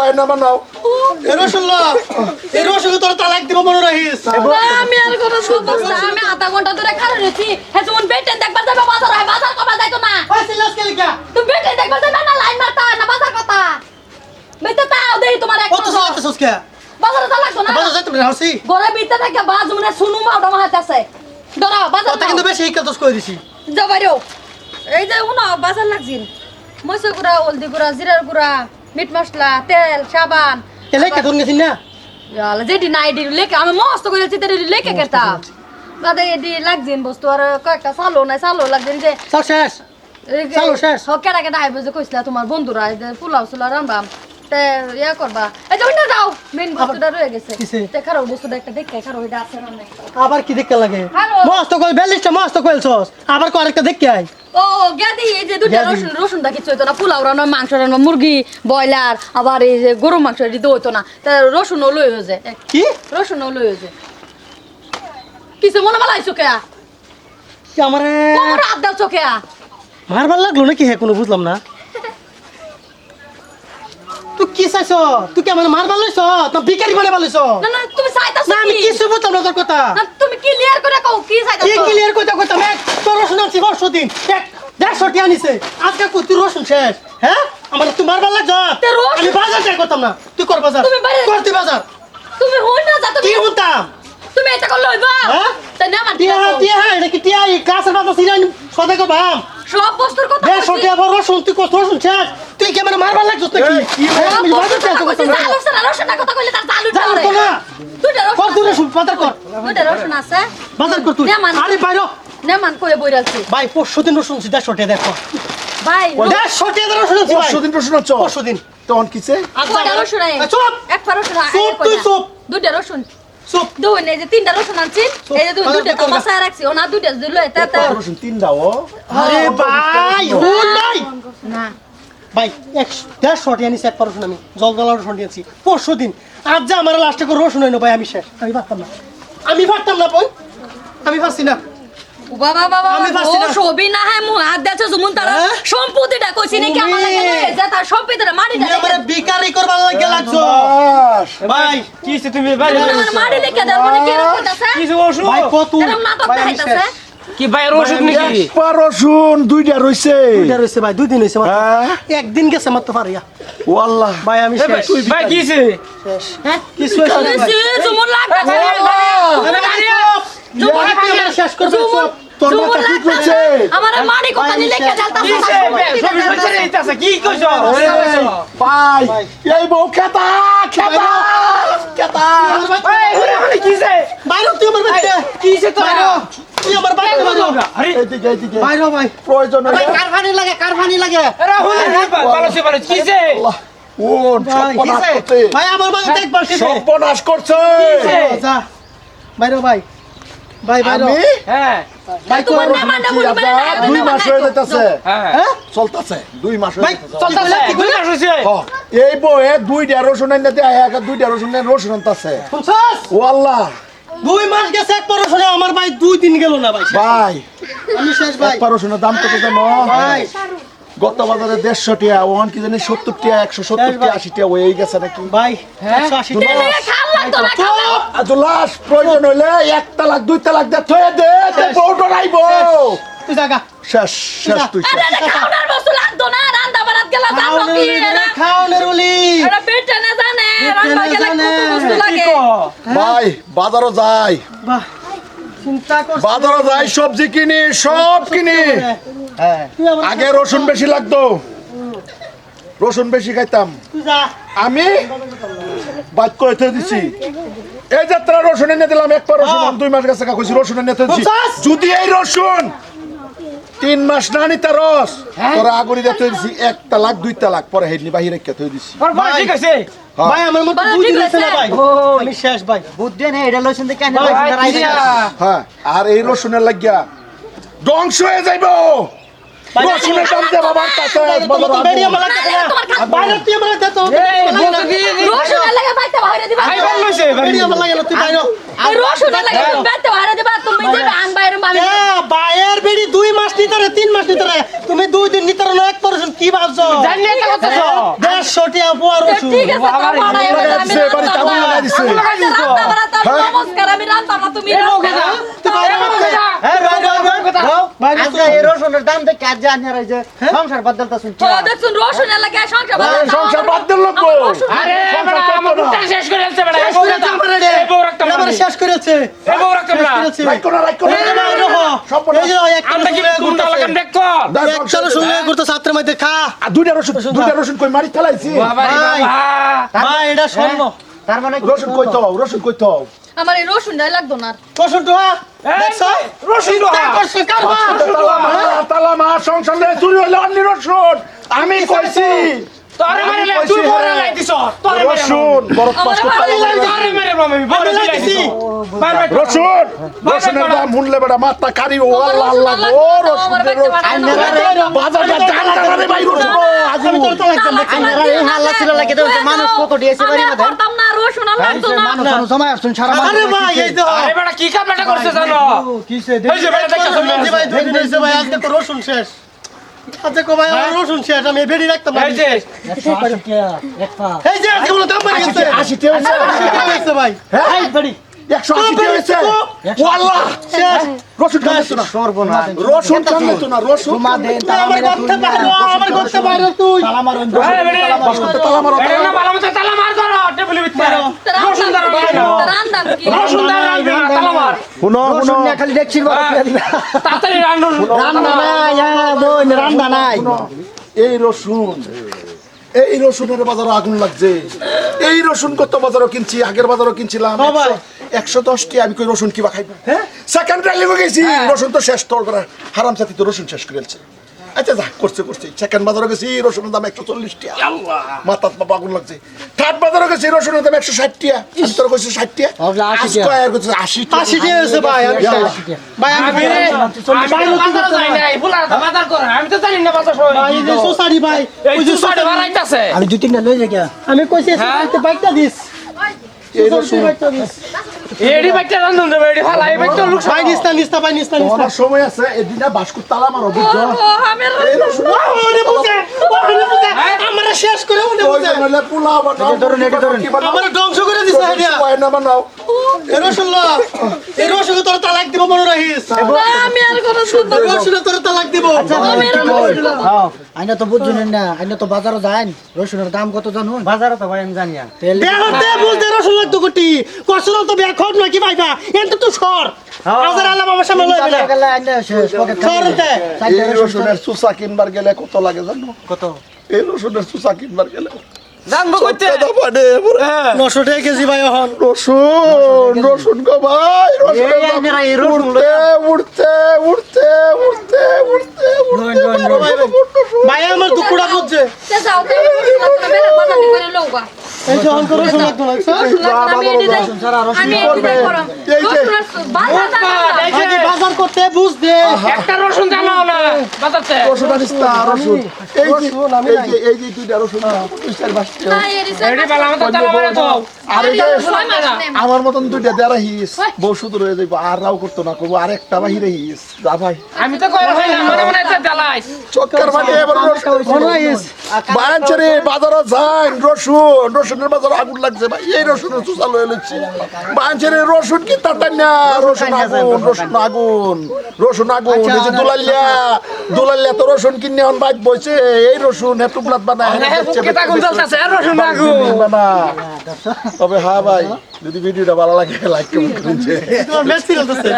বাইরে না বানাও এই রসুন তোর তালাক দিব মনে রাখিস আমি আর কোনো সুযোগ না আমি আধা ঘন্টা ধরে খারাপ রয়েছি হ্যাঁ তুমি বেটেন দেখবার যাবে বাজার হয় বাজার কবা যাইতো না ওই সিলাস কে লিখা তুমি বেটেন দেখবার যাবে না লাইন মারতা না বাজার কথা বেতে তাও দেই তোমার এক কত সালাতে সসকে বাজারে যা লাগতো না বাজার যাইতে না হাসি ঘরে ভিতরে থাকে বাজ মানে শুনু মাওটা মাহাতাছে ধরো বাজার কত কিন্তু বেশি ইকাল দস কই দিছি যাবারো এই যে উনো বাজার লাগছিন মসুর গুঁড়া হলদি গুঁড়া জিরার গুঁড়া মিট মশলা তেল সাবান এলে কে ধরে গেছিস না ইয়ালা যেটি নাই ডি লেকে আমি মস্ত করে চিতে লেকে কেতা বাদে এডি লাগছিন বস্তু আর কয়েকটা চালো নাই চালো লাগছিন যে সব শেষ চালো শেষ কেডা কেডা আইবে যে কইছিলা তোমার বন্ধুরা এই যে পোলাও সুলা রান্দাম তে ইয়া করবা এই যে ওইটা যাও মেইন বস্তুটা রয়ে গেছে কিসে? তে খারো বস্তুটা একটা দেখে খারো ওইটা আছে না নাই আবার কি দেখতে লাগে হ্যালো। মস্ত কই বেলিশটা মস্ত কইলছস আবার কো আরেকটা দেখতে আই ও গেদি এই যে দুটো গেদি। রসুন দা কিছু হইতো না পোলাও রান্না মাংস রান্না মুরগি ব্রয়লার আবার এই যে গরু মাংস দিতে হইতো না তা রসুনও লই হয়ে যায় কি রসুনও লই হয়ে যায় কিছু মনে মালাইছো কে কি আমারে কোমর হাত দাও চোখে মারবার লাগলো নাকি হে কোনো বুঝলাম না তুই কি চাইছ তুই কি আমার মারবার লইছ না ভিখারি বানাবার লইছ না না তুমি চাইতাছো না আমি কি কিছু বুঝলাম না তোর কথা না তুমি ক্লিয়ার করে কও কি কি চাইতাছো ক্লিয়ার কইতা কইতাম এক তোর রসুন আনছি 500 দিন এক 150 টি আনিছে আজকে কই তুই রসুন শেষ হ্যাঁ আমার তুই মারবার লাগ যা তে রসুন- আমি বাজার যাই করতাম না তুই কর বাজার তুমি বাইরে- কর তুই বাজার তুমি হই না যা কি তুমি হুনতাম তুমি এটা কর লইবা হ্যাঁ? তাই না আমার টিয়া টিয়া এটা কি টিয়া এই গাছের পাতা সিরাই সদাই কো বাম সব বস্তুর কথা 150 টি আবার রসুন তুই কত রসুন শেষ তুই কি আমার মারবার লাগছ নাকি হ্যাঁ, আমি বাজার যাই করতাম না রসুনের কথা কইলে তার চালু জানো তো না দুইটা কর তুই রসুন রসুন বাজার কর দুইটা রসুন আছে বাজার কর তুই না, মানে- আরে বাইরো নেমান কইয়া বইরাছি ভাই 500 দিন রসুন 150 টি দেখো ভাই 150 টি রসুন আছে ভাই 500 দিন প্রশ্ন হচ্ছ 500 দিন তখন কিছে কয়টা রসুন আই চুপ এক পা রসুন আই চুপ, তুই চুপ। দুইটা রসুন চুপ দুই নেই যে তিনটা রসুন আনছি চুপ, এই যে বাজার দুইটা করতে তামাশা রাখছি ওনা দুইটা দিল এটা রসুন 3 দাও আরে ভাই হুন নাই না ভাই 150 টি আনিস এক পর রসুন আমি জল জল রসুন দিয়েছি 500 দিন আজ যা আমার লাস্টে করে রসুন হইনো ভাই আমি শেষ আমি পারতাম না বই আমি পারছি না ও বাবা বাবা আমি পারছি না। ও সবই না হয় মু হাত দেছ জুমুন তারা হ্যাঁ? সম্পত্তিটা কইছি নাকি আমার লাগে তুমি- লয়ে যা তার সম্পত্তিটা মাটি তুমি আমারে বিকারি করবার লাগে লাগছো বাস ভাই কি হইছে তুমি বাইরে মাটি লেখা দেব মানে কি রকম আছে কিছু ওষুধ ভাই কত এরকম নাটক ভাই আমি দেখাইতাছে শেষ। কি বাইরে ওষুধ নাকি একবার রসুন দুইটা রইছে দুইটা রইছে ভাই 2 দিন হইছে মাত্র হ্যাঁ? একদিন গেছে মাত্র পারিয়া ও আল্লাহ ভাই আমি এ ভাই, শেষ ভাই কি হইছে শেষ হ্যাঁ কিছু হইছে না ভাই জুমুন লাগতাছে আরে ভাই, চুপ। ভাই, তুই আমার শেষ করবে চুপ। তোর মাথা ঠিক হচ্ছে আমার মাটি কথা ভাই, আমি লেখা শেষ। জ্বালতাছে কি হইছে সব হইছে রে ইতাছে কি কইছো ভাই ভাই। এই বউ খেতা খেতা খেতা এই হুরে হুরে কি হইছে বাইরে তুই আমার বাইরে কি হইছে তো বাইরে তুই আমার বাইরে বাইরে আরে এদিকে এদিকে বাইরে ভাই প্রয়োজন হলে কারখানি লাগে আরে হুরে ভালো সে ভালো কি হইছে আল্লাহ ও ভাই সর্বনাশ করছে ভাই আমার মানে দেখবার কি সর্বনাশ করছে যা বাইরে ভাই ভাই বাইরে আমি হ্যাঁ ভাই কই তোমার মেহমান না বলবে না, না, 2 মাস হয়ে যাইতাছে হ্যাঁ হ্যাঁ চলতেছে 2 মাস হয়ে ভাই যাইতাছে চলতেছে কি দুই কইলা মাস হইছে এই বউয়ে 2টা রসুন এনে দিয়ে আয়া 2টা রসুন এনে রসুন আনতাছে শুনছস ও আল্লাহ 2 মাস গেছে এক পরে শুনে আমার ভাই 2 দিন গেল না ভাই ভাই আমি শেষ ভাই একবার রসুনের দাম কত জানো ভাই গত বাজারে 150 টাকা ওখান কি জানি 70 টাকা 170 টাকা 80 টাকা হয়ে গেছে নাকি ভাই 180 টাকা লেখা খাল লাগতো না খাল লাগতো। আজ লাস্ট প্রয়োজন হইলে 1 তালাক 2 তালাক দে থয়ে দে বউটা রাইবো তুই জায়গা শেষ শেষ তুই শেষ। আরে এটা খাওয়ার বস্তু লাগতো না রান্দা বারাত গেলা জানো কি এরা খাওনের বলি এরা পেটে না জানে রান্না গেলা কত বস্তু লাগে ভাই বাজারও যাই বাহ চিন্তা কর বাজারও যাই সবজি কিনি সব কিনি হ্যাঁ তুই আমার আগে রসুন বেশি লাগতো রসুন বেশি খাইতাম তুই যা আমি বাদ করে থয়ে দিছি এই যাত্রা রসুন এনে দিলাম এক পা রসুন 2 মাস গেছে কইছি রসুন এনে থয়ে দিছি পঞ্চাশ? যদি এই রসুন 3 মাস না নিতে রস তোরা আগুনি দিয়ে থয়ে দিছি 1 তালাক 2 তালাক পরে হেডনি বাহিরে কে থয়ে দিছি পর পর ঠিক আছে হ্যাঁ। ভাই আমার মতো ভাই, 2 দিন ঠিক হইছে না আছে। ভাই আমি শেষ ভাই বুদ্ধি নেই এটা লইছেন দেখে আনে ভাই, লইছেন রাইছে হ্যাঁ আর এই রসুনের লাগিয়া ধ্বংস হয়ে যাইবো রসুনের দাম দে বাবার কাছে তোমার তো বেরিয়ে আমার লাগতে না তোমার খাল- বাইরে তুই আমার দে তো এই বলতো কি রসুন লাগে বাইতে বাইরে দিবা ভাই ভাই লইছে বেরিয়ে আমার লাগে না তুই বাইরে এই রসুন লাগে বাইতে বাইরে দিবা তুমি যে আন বাইরে আমি বাইয়ের বেড়ি 2 মাস নিতে রে 3 মাস নিতে রে তুমি 2 দিন নিতে রে না এক পর রসুন কি ভাবছো জানি একটা কথা তো 150 টাকা পোয়া রসুন ঠিক আছে বাবা রে, বাবা, এবার আমি সে বাড়ি রান্না আগুন লাগাই দিছে। করবো। লাগাই দিছো। রান্না বাড়া তো আমি নমস্কার, আমি রান্না না, তুমি রান্না। রসুনের দাম দেখে আজ আনার এই যে সংসার বদলতা শুনছি তো দেখছুন রসুন এলাকায় সংসার বাড়া, সংসার বাদ দিল লোক আমার রসুন আরে সংসার বেটা, চলতো আমার না। মুখটা শেষ করে ফেলছে বেটা, শেষ করেছে আমারে রে। এই বউ রাখতাম না আমারে আমি। শেষ করেছে এই বউ রাখতাম শেষ না। করেছে রাইকো না রাইকো না এই যে ভাই দেখো এই যে একটা আমরা কি রসুন কোনটা লাগাম দেখতো? একটা রসুন করতে ছাত্রের মধ্যে খা আর দুইটা রসুন কই মারি ফেলাইছি বাবা রে ভাই। বাবা। ভাই এটা স্বর্ণ তার মানে রসুন কইতো আমার এই রসুনটাই লাগতো না আর। রসুন তো এই, দেখছো রসুন চিন্তা রহা। করছে কারবা তালা সংসার নিয়ে চুরি হইলো অন্য রসুন আমি কইছি তোরে মেরে লাই, তুই বড় লাই দিছ। তোরে মেরে লাই। রসুন বরফ পাস করতে আমার লাগে। তোরে মেরে লাই, আমি বড় আমি দিলাই লাগছি। দিছি। Bye bye. রসুন রসুনের দাম শুনলে বেটা মাথা কারি ও আমার আল্লাহ রসুন আল্লাহ লাগতো ও না, আমার রসুনের বাচ্চা বানানো। বাজারটা জান কারে ভাই রসুন আগুন আমি তোর তো একদম দেখছি আপনারা এই হাল্লা ছিল লাগে তো মানুষ কত দিয়েছে বাড়ি আমি আর মধ্যে করতাম না, রসুন আর লাগতো না। মানুষ সময় আসছেন সারা আরে ভাই এই তো আরে বেটা কি কামটা করছে জানো? কিসে এই যে বেটা দেখছো রসুন ভাই দুই দিন হইছে ভাই আজকে তো রসুন শেষ আজকে কো ভাই আমার রসুন শেষ আমি বেডি রাখতাম না এই যে এই যে আজকে বলে দাম বেড়ে গেছে 80 টাকা হয়েছে 80 টাকা হয়েছে ভাই হ্যাঁ 180 টাকা হয়েছে ও আল্লাহ শেষ রসুন খাইছো না সর্বনাশ রসুন খাইছো না রসুন আমার করতে পারো আমার করতে পারো তুই আরে বেটা, বাসকতে তালা মারো এটা না ভালো মতো তালা মার ধরো, টেবিলের ভিতরে। রসুন ধরো, রান্দাম কি? রসুন ধরো, তালা মার। শুনো শুনো খালি দেখছিস তাড়াতাড়ি রান্না রান্না নাই বোন রান্না নাই এই রসুনের বাজারে আগুন লাগছে এই রসুন কত বাজারও কিনছি আগের বাজারও কিনছিলাম বাবা। 110 টি আমি কই রসুন কিবা খাইবো হ্যাঁ সেকেন্ড টাইম গেছি রসুন তো শেষ তোর করা হারাম সাথী তো রসুন শেষ করে ফেলছে আচ্ছা যা করছে সেকেন্ড বাজারও গেছি রসুনের দাম 140 টাকা আল্লাহ মাথা বাবা আগুন লাগছে থার্ড বাজারও গেছি রসুনের দাম 160 টাকা আমি তোর কইছি 60 টাকা তাহলে 80 টাকা। স্কয়ার কইছে 80 টাকা 80 টাকা হয়েছে ভাই আমি শেষ ভাই আমি আমি তো বাজারে যাই নাই, বুলার তো বাজার করে। আমি তো জানি না বাজার সবাই ভাই এই যে সোসারি ভাই এই ওই যে জুসারে বাড়াইতাছে। আমি দুই তিনটা লই যাই আমি কইছি হ্যাঁ? বাইকটা দিস এই রসুন বাইকটা দিস এডি বাইকটা রান্ধুন দেবে, এডি ফালা, এই বাইকটা লোক ভাই নিস্তা নিস্তা ভাই নিস্তা নিস্তা আমার সময় আছে এদিনা বাসকু তালা মারো ও, বুঝছো ও, আমি আর এই রসুন ওরে বুঝে আমরা শেষ করে ওরে ওই বুঝে নলে পোলা বানাও ধরুন, এটা ধরুন। আমরা ধ্বংস করে দিছে হারিয়া না বানাও এই রসুন ল এই রসুন তোর তালাক দিব মনে রাখিস না, আমি আর কোনো শুনতে এই রসুন তোর তালাক দিব আমি আর আইনা তো বুঝছেন না আইনা তো বাজারও যান রসুনের দাম কত জানুন বাজারও তো ভাই আমি জানি না তেল বেহতে বলতে রসুন লাগতো কোটি কষ্ট তো বেয়া খট নাকি ভাইবা এন্ট তো সর আজার আল্লাহ বাবা সামনে লইবে না গেলে আইনা শেষ পকেট সরতে এই রসুনের সুসা কিনবার গেলে কত লাগে জানো কত এই রসুনের সুসা কিনবার গেলে জানবো কইতে। হ্যাঁ। 900 টাকা কেজি ভাই এখন রসুন গো ভাই রসুনের এই দাম আপনারা এই রসুন উঠতে ভাই আমার দুকুড়া বুঝছে তে যাও, তে রসুন লাগতো না, বেড়া বাজার নিয়ে করে লউবা। এই যে অন রসুন লাগতো না রসুন লাগতো না, আমি এডি যাই। আমি এডি যাই করাম। এই যে- রসুন আর বাজার বাবা, এই যে, আগে বাজার করতে বুঝ দে একটা রসুন জানাও না বাজারতে। রসুন আনিস না রসুন এই যে দুইটা রসুন দুই চার পাঁচটা না, এডি যাই। এডি বালা মতো তালা মারে তো। আর এই যে ছয় মাস নেই। আমার মতন দুইটা দেড়া হিস বউ শুধু রয়ে যাইব আর রাও করতো না করবো আর একটা বাহিরে হিস যা ভাই আমি তো কই হয় না, মনে মনে একটা জ্বালাইস। চক্কর মানে এবার বায়ানচরে বাজারে যান রসুনের বাজারে আগুন লাগছে ভাই এই রসুনের চুষা লয়ে লইছি বায়ানচরে রসুন কি তাতান না রসুন আগুন এই যে দুলাল্লা তো রসুন কিনে অন বাইক বইছে এই রসুন এত প্লাট বানায় হ্যাঁ, কেতা কোন জ্বলতাছে, আর রসুন আগুন। বানা তবে হ্যাঁ ভাই যদি ভিডিওটা ভালো লাগে লাইক কমেন্ট করুন তোমার বেশি চলতেছে